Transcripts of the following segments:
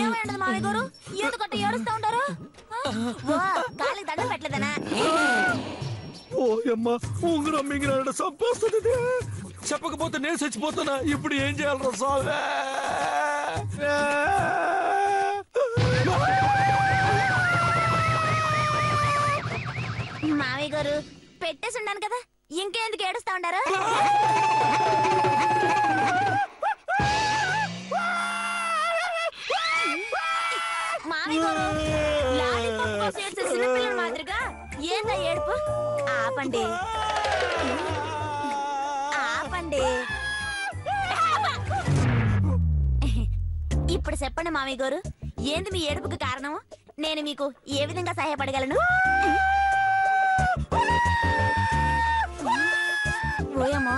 ఏమైంది మామయ్య గారు? ఎందుకంటే ఏడుస్తా ఉంటారు? కాలికి దండం పెట్టలేదనా? ఓయమ్మ ఉంగరం మింగిన చంపేస్తుంది. చెప్పకపోతే నేను చచ్చిపోతానా? ఇప్పుడు ఏం చేయాలరా సావే? మామయ్య గారు పెట్టేసి ఉన్నాను కదా, ఇంకెందుకు ఏడుస్తా ఉండారు? మామయ్య గారు లాలీపాప్ కోసం ఏడ్చే చిన్నపిల్లల మాదిరిగా ఏందా ఏడుపు? ఆపండి ఆపండి. ఇప్పుడు చెప్పండి మామయ్య గారు, ఏంది మీ ఏడుపుకి కారణం? నేను మీకు ఏ విధంగా సహాయపడగలను? ఓయమ్మా,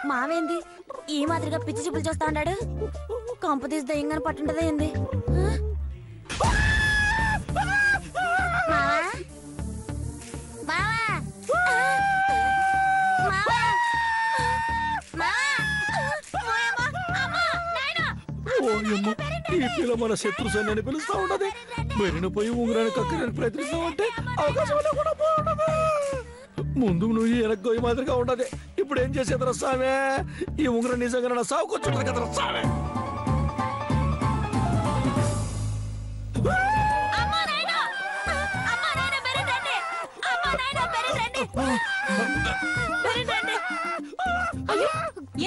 మావేంది ఈ మాదిరిగా పిచ్చి చూపులు చూస్తా ఉన్నాడు? కంపు తీసి దయ్యంగానే పట్టుంటదా ఏంది? ఈ పిల్ల మన శత్రు సైన్యాన్ని పిలుస్తా ఉండదు. బెరిన పోయి ఉంగరాన్ని కక్కడానికి ప్రయత్నిస్తామంటే అవకాశం కూడా బాగుండదు. ముందు నువ్వు వెనక్కి మాదిరిగా ఉండదు. ఇప్పుడు ఏం చేసేది రస్సామే? ఈ ఉంగరం నిజంగా నా సాగుకొచ్చుంటది కదా రస్సామే.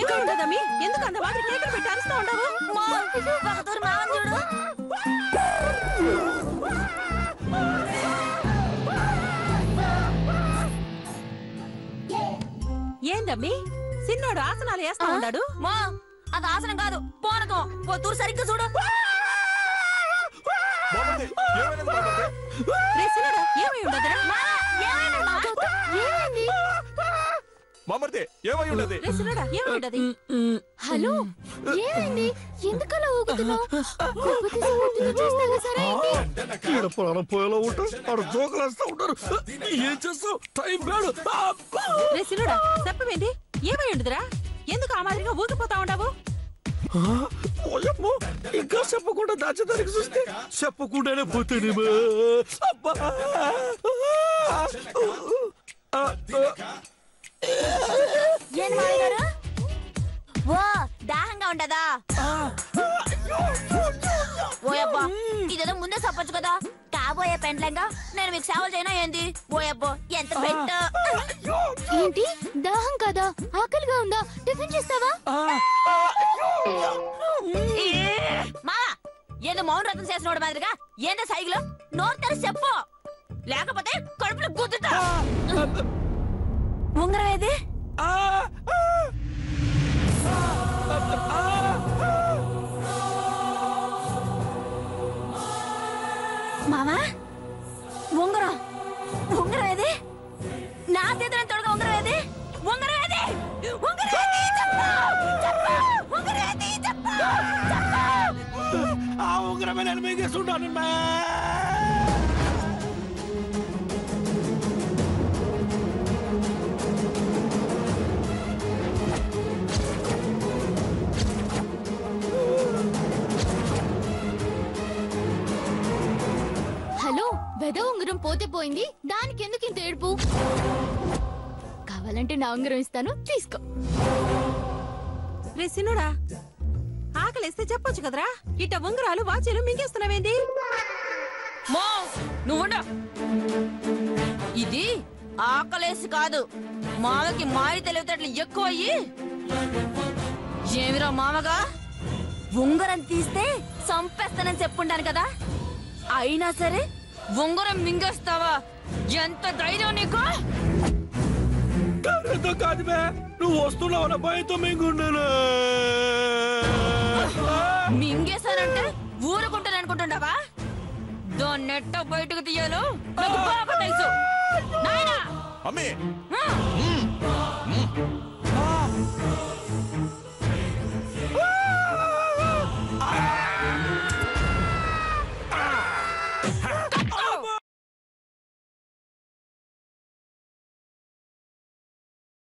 ఏమైందమ్మీ? ఎందుకు అంత వాటి కేకలు పెట్టి అరుస్తా ఉండవు? ఏందమ్మీ సిన్నోడు ఆసనాలు వేస్తా ఉన్నాడు? మా అది ఆసనం కాదు, పోనకం. తూరు సరిగ్గా చూడు. ఏమై ఉండదురా? హలో, ఏమైంది? ఎందుకలా ఊగుతున్నావు? ప్రాణం పోయేలా ఉంటారు, ఆడ జోకలేస్తా ఉంటారు. ఏం చేస్తావు? Time bad. చెప్పమేంటి? ఏమై ఉండదురా? ఎందుకు ఆ మాదిరిగా ఊగిపోతా ఉండవు? ఇంకా చెప్పకుండా దాచేదానికి చూస్తే చెప్పకుండానే పోతేనేమో. అబ్బా ఓ దాహంగా ఉండదా? ఓయబ్బా, ఇదేదో ముందే చెప్పొచ్చు కదా. కాబోయే పెండ్లంగా నేను మీకు సేవలు చేయనా ఏంది? ఓయబ్బో, ఎంత పెట్ట. ఏంటి దాహం కదా? ఆకలిగా ఉందా? టిఫిన్ చేస్తావా? మా ఏదో మౌన రథం చేసినోడు మాదిరిగా ఏందో సైకిల్ నోరు తెరిచి చెప్పు, లేకపోతే కడుపులో గుద్దుతా. ఉంగరం ఏది? మామా, ఉంగరం ఉంగరం ఏది? నా చేతిలో తొడగా ఉంగరం ఏది? ఉంగరం ఏది? ఉంగరం ఏది? చెప్పు, చెప్పు. ఉంగరం ఏది? చెప్పు, చెప్పు. ఆ ఉంగరమే నేను మింగేస్తుంటాను. హలో, వెద ఉంగరం పోతే పోయింది, దానికి ఎందుకు ఇంత ఏడుపు? కావాలంటే నా ఉంగరం ఇస్తాను, తీసుకో. రే సిన్నోడా, ఆకలిస్తే చెప్పొచ్చు కదరా? ఇట్ట ఉంగరాలు వాచీలు మింగేస్తున్నావేంది? నువ్వు ఇది ఆకలేసి కాదు, మామకి మారి తెలివితేటలు ఎక్కువయ్యి. ఏమిరా మామగా, ఉంగరం తీస్తే చంపేస్తానని చెప్పుంటాను కదా, అయినా సరే ఉంగరం మింగేస్తావా? ఎంత ధైర్యం నీకు? కాదు బే, నువ్వు వస్తున్నావు భయంతో మింగుండాను. మింగేశానంటే ఊరుకుంటాను అనుకుంటున్నావా? దాన్ని ఎట్ట బయటకు తీయాలో నాకు బాగా తెలుసు. నాయనా,